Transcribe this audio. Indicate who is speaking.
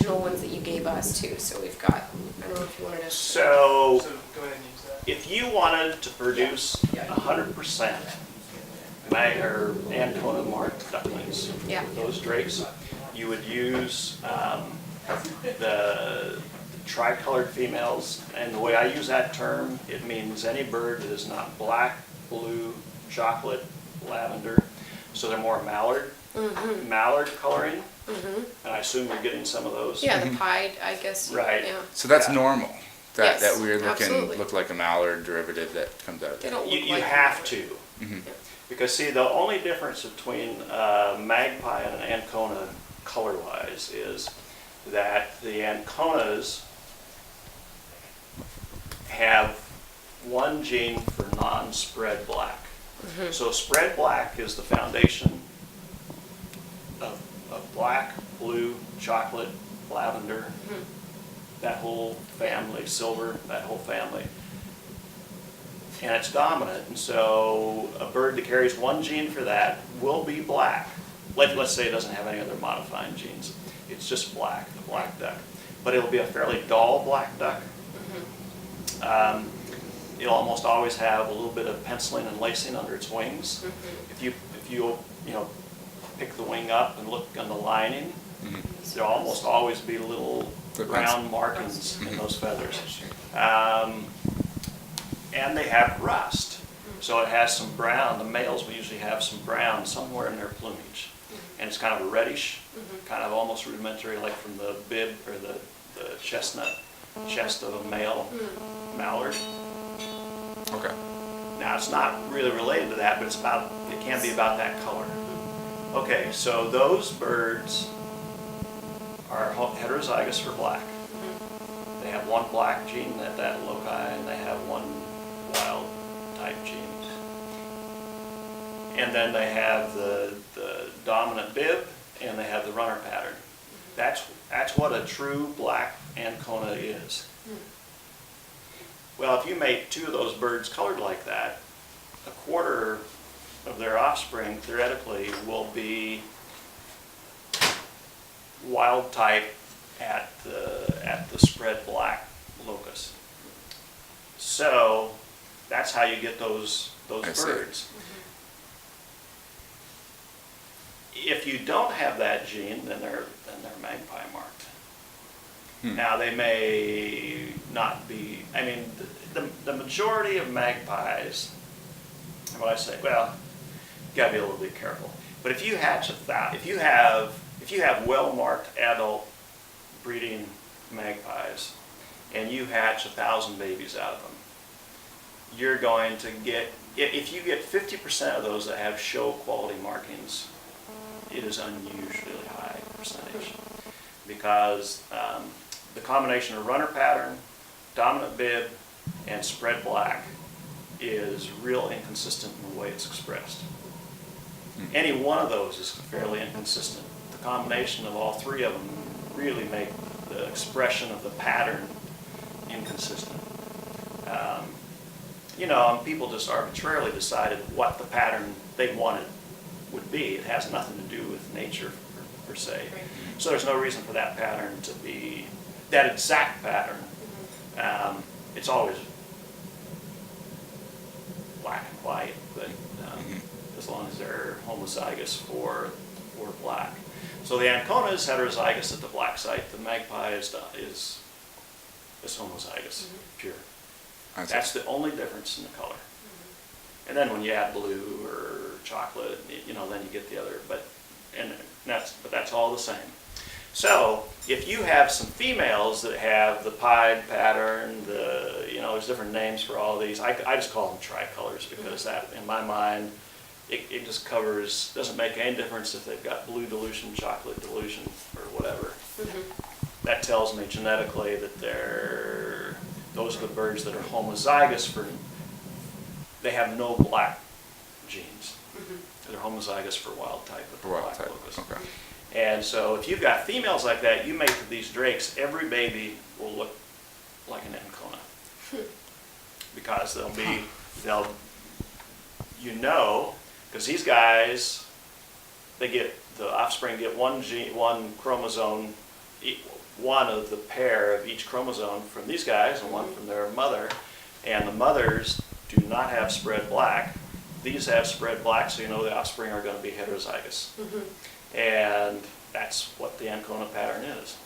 Speaker 1: original ones that you gave us too. So we've got, I don't know if you wanted to.
Speaker 2: So
Speaker 3: go ahead and use that.
Speaker 2: if you wanted to produce 100% or Ancona marked ducklings,
Speaker 1: Yeah.
Speaker 2: those drakes, you would use the tricolored females. And the way I use that term, it means any bird that is not black, blue, chocolate, lavender. So they're more mallard coloring. And I assume you're getting some of those.
Speaker 1: Yeah, the pied, I guess.
Speaker 2: Right.
Speaker 1: Yeah.
Speaker 4: So that's
Speaker 2: Yeah.
Speaker 4: normal.
Speaker 1: Yes,
Speaker 4: That weird looking,
Speaker 1: absolutely.
Speaker 4: look like a mallard derivative that comes out of
Speaker 1: They
Speaker 4: there.
Speaker 1: don't look
Speaker 2: You
Speaker 1: like
Speaker 2: have to.
Speaker 4: Mm-hmm.
Speaker 2: Because see, the only difference between magpie and an Ancona color-wise is that the Anconas have one gene for non-spread black. So spread black is the foundation of black, blue, chocolate, lavender, that whole family, silver, that whole family. And it's dominant, and so a bird that carries one gene for that will be black. Let's say it doesn't have any other modifying genes. It's just black, the black duck. But it'll be a fairly dull black duck. It'll almost always have a little bit of penciling and lacing under its wings. If you pick the wing up and look on the lining, there'll almost always be little brown markings in those feathers. And they have rust. So it has some brown. The males will usually have some brown somewhere in their plumage. And it's kind of a reddish, kind of almost rudimentary, like from the bib or the chestnut chest of a male mallard.
Speaker 4: Okay.
Speaker 2: Now it's not really related to that, but it can be about that color. Okay, so those birds are heterozygous for black. They have one black gene at that loci, and they have one wild type gene. And then they have the dominant bib, and they have the runner pattern. That's what a true black Ancona is. Well, if you make two of those birds colored like that, a quarter of their offspring theoretically will be wild type at the spread black locus. So that's how you get those birds. If you don't have that gene, then they're magpie marked. Now they may not be. I mean, the majority of magpies. What I say? Well, you gotta be a little bit careful. But if you hatch if you have well marked adult breeding magpies, and you hatch 1,000 babies out of them, you're going to get. If you get 50% of those that have show quality markings, it is unusually high percentage, because the combination of runner pattern, dominant bib, and spread black is real inconsistent in the way it's expressed. Any one of those is fairly inconsistent. The combination of all three of them really make the expression of the pattern inconsistent. And people just arbitrarily decided what the pattern they wanted would be. It has nothing to do with nature per se. So there's no reason for that pattern to be, that exact pattern. It's always black and white, but as long as they're homozygous for black. So the Ancona is heterozygous at the black site. The magpie is homozygous, pure. That's the only difference in the color. And then when you add blue or chocolate, then you get the other. But that's all the same. So if you have some females that have the pied pattern, there's different names for all these. I just call them tricolors, because that, in my mind, it just covers, doesn't make any difference if they've got blue dilution, chocolate dilution, or whatever. That tells me genetically that those are the birds that are homozygous they have no black genes. They're homozygous for wild type of black locus. Okay. And so if you've got females like that, you make these drakes, every baby will look like an Ancona. Because because these guys, the offspring get one chromosome one of the pair of each chromosome from these guys and one from their mother, and the mothers do not have spread black. These have spread black, so you know the offspring are going to be heterozygous. And that's what the Ancona pattern is.